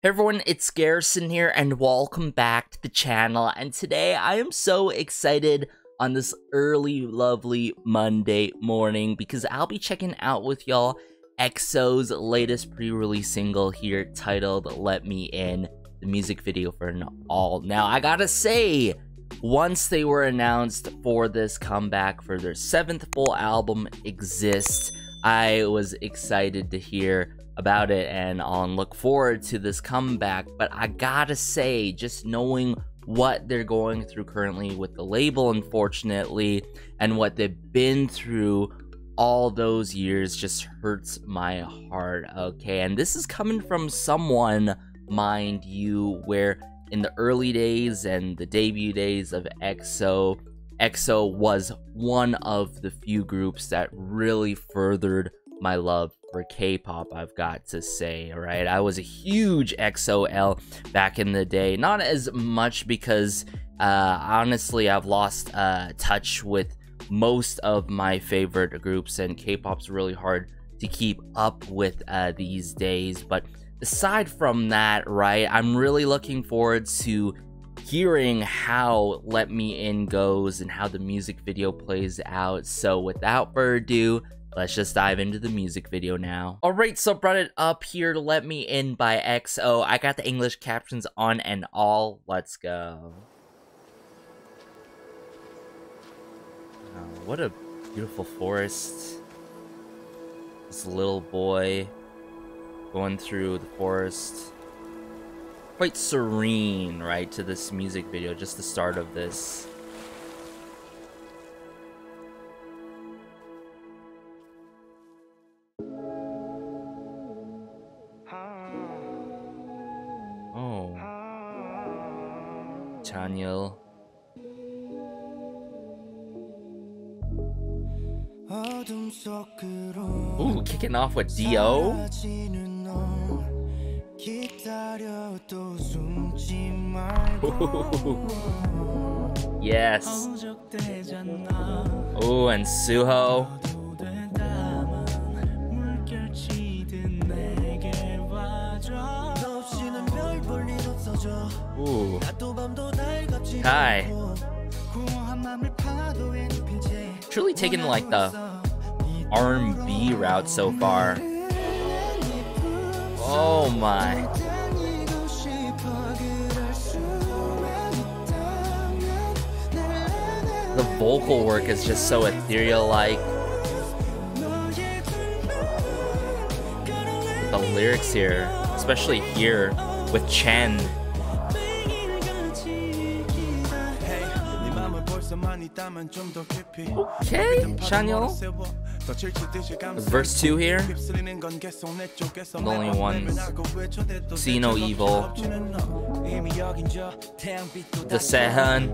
Hey everyone, it's Garrison here and welcome back to the channel, and today I am so excited on this early lovely Monday morning because I'll be checking out with y'all EXO's latest pre-release single here titled Let Me In, the music video for an all. Now I gotta say, once they were announced for this comeback for their 7th full album Exist, I was excited to hear about it and on look forward to this comeback. But I gotta say, just knowing what they're going through currently with the label, unfortunately, and what they've been through all those years just hurts my heart, okay? And this is coming from someone, mind you, where in the early days and the debut days of EXO, EXO was one of the few groups that really furthered my love for K-pop, I've got to say, right? I was a huge EXO-L back in the day. Not as much because, honestly, I've lost touch with most of my favorite groups, and K-pop's really hard to keep up with these days. But aside from that, right, I'm really looking forward to hearing how Let Me In goes and how the music video plays out. So without further ado, let's just dive into the music video now. Alright, so brought it up here, Let Me In by EXO. I got the English captions on and all. Let's go. Oh, what a beautiful forest. This little boy going through the forest. Quite serene, right, to this music video, just the start of this. Oh, Daniel. Ooh, kicking off with D.O. Yes. Ooh, and Suho. Ooh. Hi. Truly taking like the R&B route so far. Oh my. The vocal work is just so ethereal-like. The lyrics here, especially here with Chen. Okay, Chanyeol. Verse 2 here. The only ones. See No Evil. The Sehun.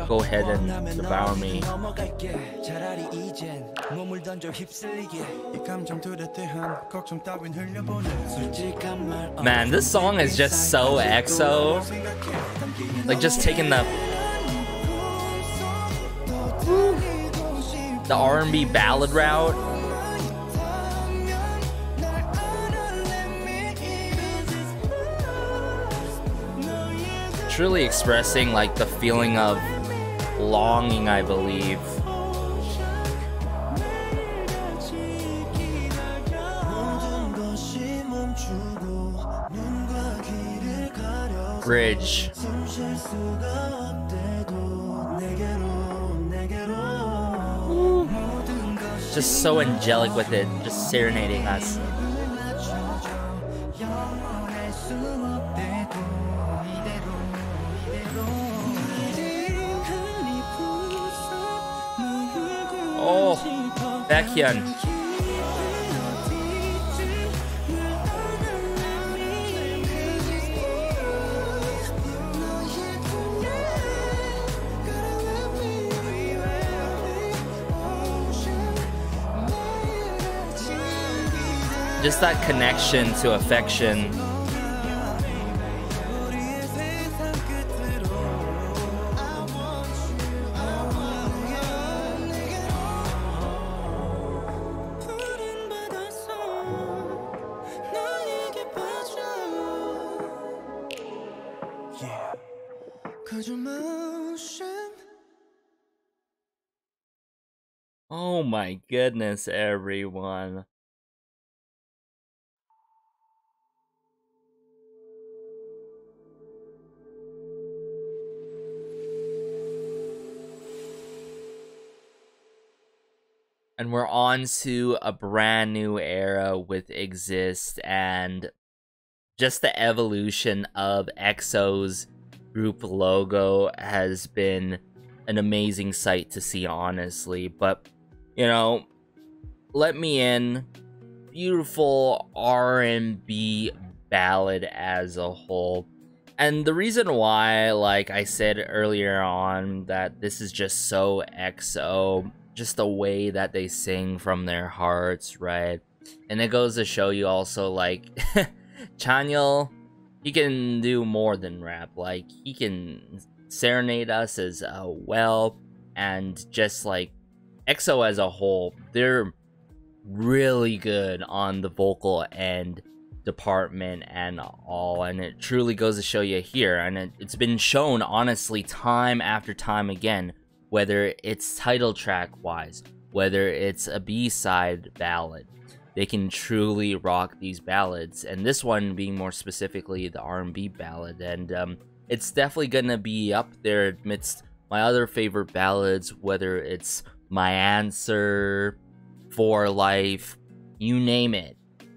Go ahead and devour me. Man, this song is just so EXO. Like, just taking the R&B ballad route. Truly expressing like the feeling of longing, I believe. Bridge. Just so angelic with it, just serenading us. Oh, Gekjin. Just that connection to affection. Yeah. Oh my goodness, everyone. And we're on to a brand new era with Exist, and just the evolution of EXO's group logo has been an amazing sight to see, honestly. But, you know, Let Me In, beautiful R&B ballad as a whole. And the reason why, like I said earlier on, that this is just so EXO, just the way that they sing from their hearts, right? And it goes to show you also, like, Chanyeol, he can do more than rap. Like, he can serenade us as well. And just, like, EXO as a whole, they're really good on the vocal end department and all, and it truly goes to show you here, and it's been shown honestly time after time again, whether it's title track wise, whether it's a B-side ballad, they can truly rock these ballads, and this one being more specifically the R&B ballad, and it's definitely gonna be up there amidst my other favorite ballads, whether it's My Answer, For Life, you name it.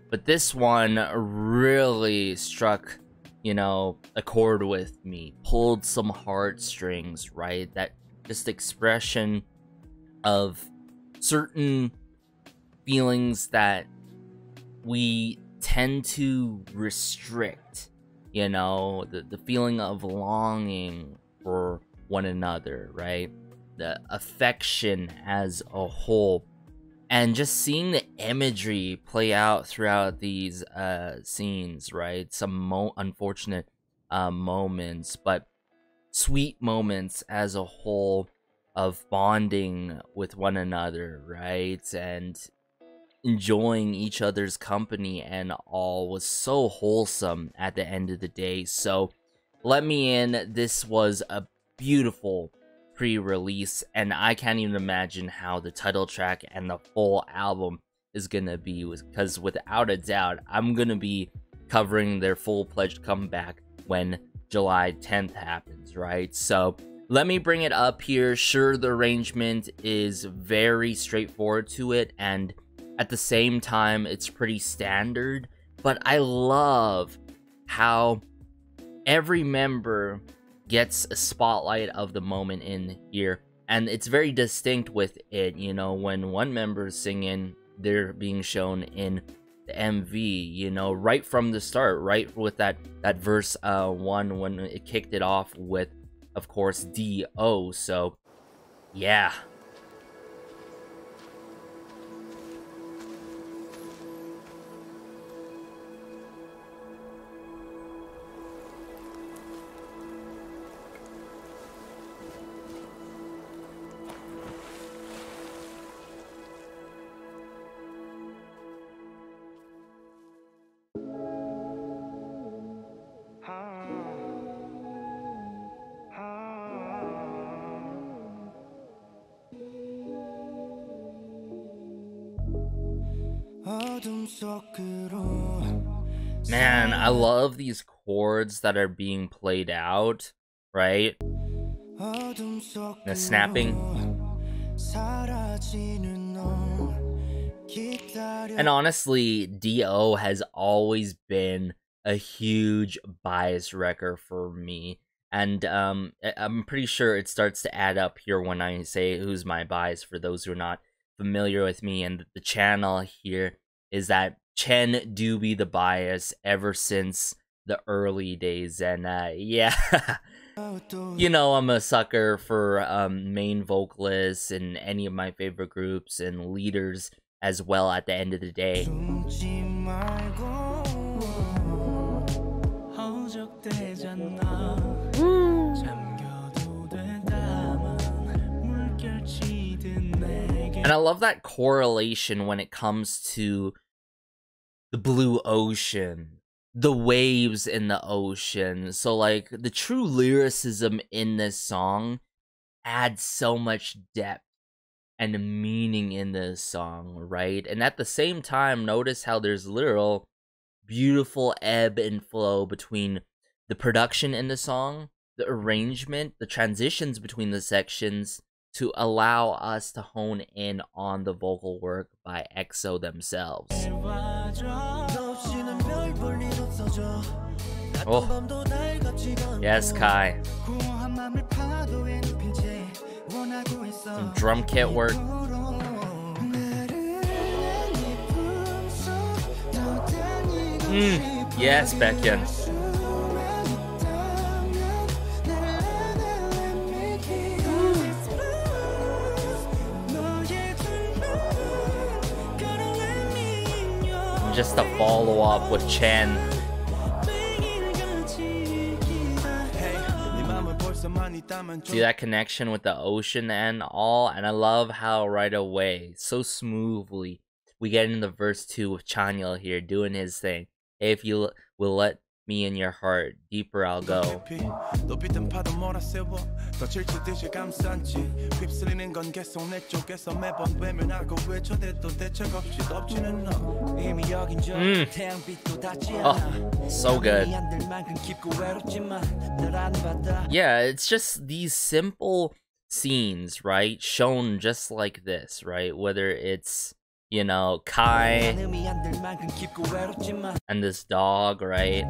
But this one really struck, you know, a chord with me, pulled some heartstrings, right? That just expression of certain feelings that we tend to restrict, you know, the feeling of longing for one another, right? The affection as a whole. And just seeing the imagery play out throughout these scenes, right? Some unfortunate moments, but sweet moments as a whole of bonding with one another, right? And enjoying each other's company and all was so wholesome at the end of the day. So, Let Me In, this was a beautiful pre-release, and I can't even imagine how the title track and the full album is gonna be, because without a doubt I'm gonna be covering their full-fledged comeback when July 10th happens, right? So let me bring it up here. Sure, the arrangement is very straightforward to it, and at the same time it's pretty standard, but I love how every member gets a spotlight of the moment in here, and it's very distinct with it. You know, when one member is singing, they're being shown in the MV, you know, right from the start, right with that verse 1 when it kicked it off with, of course, D.O. So yeah. Man, I love these chords that are being played out, right? The snapping. And honestly, D.O. has always been a huge bias wrecker for me. And I'm pretty sure it starts to add up here when I say who's my bias, for those who are not familiar with me and the channel here, is that Chen do be the bias ever since the early days. And yeah, you know, I'm a sucker for main vocalists in any of my favorite groups and leaders as well at the end of the day. And I love that correlation when it comes to the blue ocean, the waves in the ocean. So like the true lyricism in this song adds so much depth and meaning in this song, right? And at the same time, notice how there's literal beautiful ebb and flow between the production in the song, the arrangement, the transitions between the sections to allow us to hone in on the vocal work by EXO themselves. Oh, yes, Kai. Some drum kit work. Yes, Gekjin. Just to follow up with Chen. See that connection with the ocean and all, and I love how right away, so smoothly, we get into verse 2 with Chanyeol here doing his thing. Hey, if you will let me in your heart, deeper I'll go. Oh, so good. Yeah, it's just these simple scenes, right? Shown just like this, right? Whether it's, you know, Kai and this dog, right?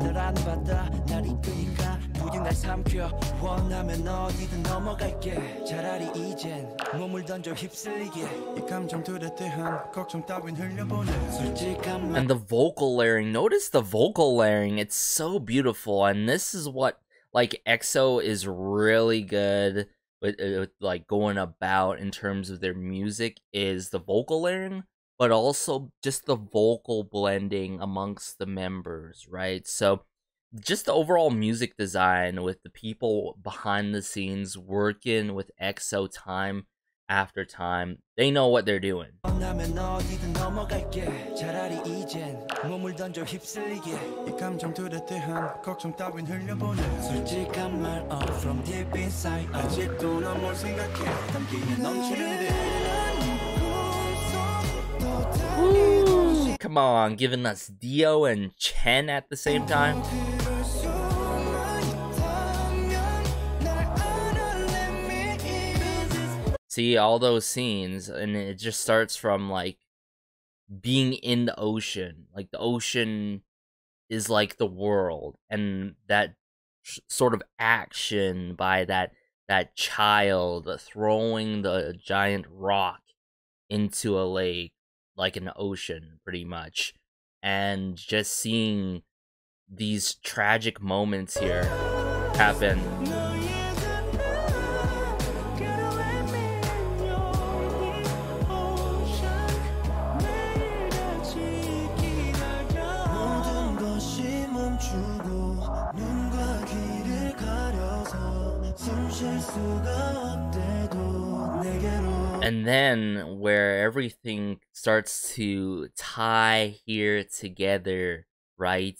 And the vocal layering, notice the vocal layering, it's so beautiful. And this is what, like, EXO is really good with like going about in terms of their music, is the vocal layering, but also just the vocal blending amongst the members, right? So just the overall music design with the people behind the scenes working with EXO time after time, they know what they're doing. Woo, come on, giving us Dio and Chen at the same time. See, all those scenes, and it just starts from, like, being in the ocean. Like, the ocean is like the world, and that sort of action by that child throwing the giant rock into a lake, like an ocean, pretty much. And just seeing these tragic moments here happen. And then where everything starts to tie here together, right?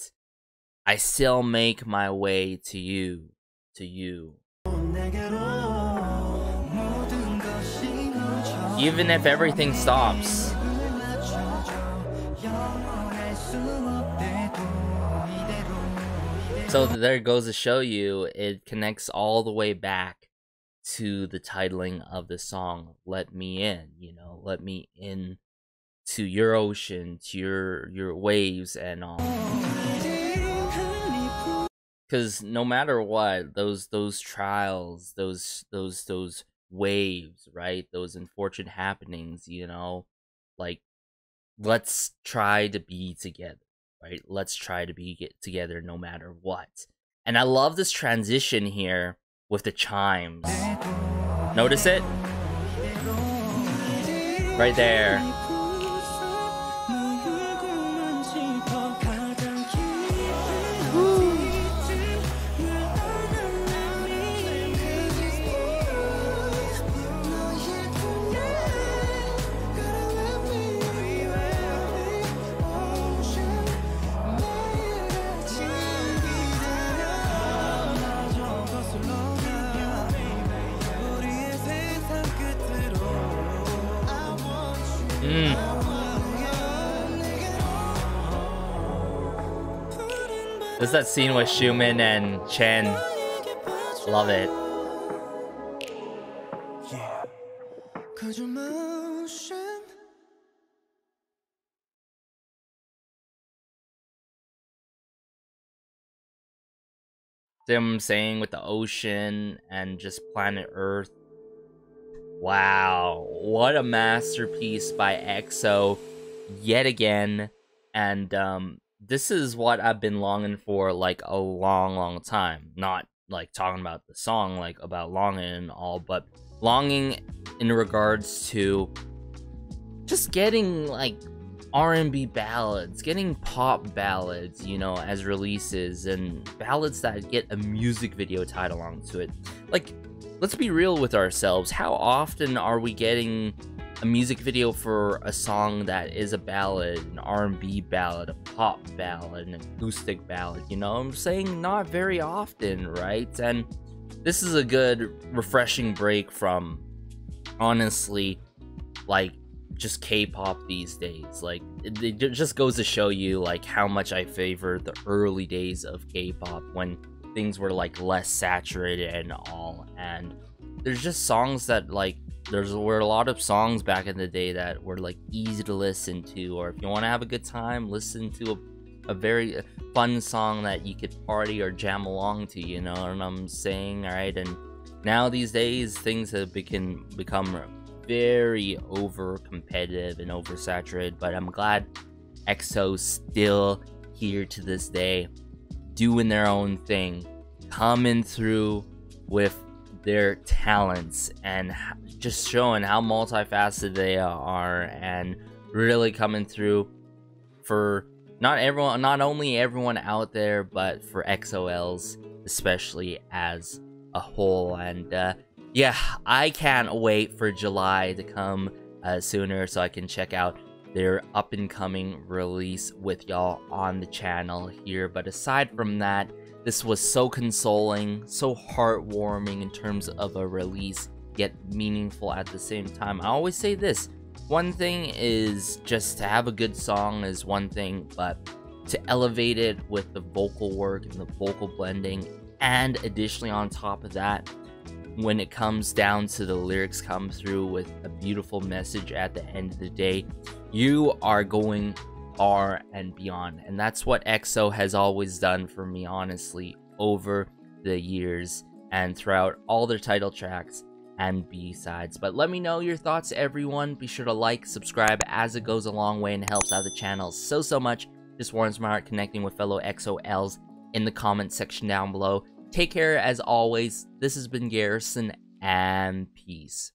I still make my way to you, even if everything stops. So there goes to show you, it connects all the way back to the titling of the song, Let Me In, you know, let me in to your ocean, to your waves and all. Because no matter what, those trials, those waves, right, those unfortunate happenings, you know, like, let's try to be together, right? Let's try to be together no matter what. And I love this transition here with the chimes. Notice it? Right there. There's that scene with Xiumin and Chen. Love it. Them saying with the ocean and just planet Earth. Wow, what a masterpiece by EXO yet again. And this is what I've been longing for like a long time. Not like talking about the song, like about longing and all, but longing in regards to just getting like R&B ballads, getting pop ballads, you know, as releases, and ballads that get a music video tied along to it. Like, let's be real with ourselves. How often are we getting a music video for a song that is a ballad, an R&B ballad, a pop ballad, an acoustic ballad? You know what I'm saying? Not very often, right? And this is a good, refreshing break from, honestly, like, just K-pop these days. Like, it just goes to show you like how much I favor the early days of K-pop when things were like less saturated and all. And there's just songs that like were a lot of songs back in the day that were like easy to listen to, or if you want to have a good time, listen to a very fun song that you could party or jam along to, you know what I'm saying? All right. And now these days things have become very over competitive and oversaturated, but I'm glad EXO's still here to this day, doing their own thing, coming through with their talents and just showing how multifaceted they are, and really coming through for not only everyone out there, but for EXO-Ls especially as a whole. And yeah, I can't wait for July to come sooner so I can check out their up-and-coming release with y'all on the channel here. But aside from that, this was so consoling, so heartwarming in terms of a release, yet meaningful at the same time. I always say this, one thing is just to have a good song is one thing, but to elevate it with the vocal work and the vocal blending, and additionally on top of that, when it comes down to the lyrics come through with a beautiful message at the end of the day, you are going far and beyond. And that's what EXO has always done for me, honestly, over the years and throughout all their title tracks and B-sides. But let me know your thoughts, everyone. Be sure to like, subscribe, as it goes a long way and helps out the channel so much. Just warms my heart connecting with fellow EXO-Ls in the comment section down below. Take care as always. This has been Garrison, and peace.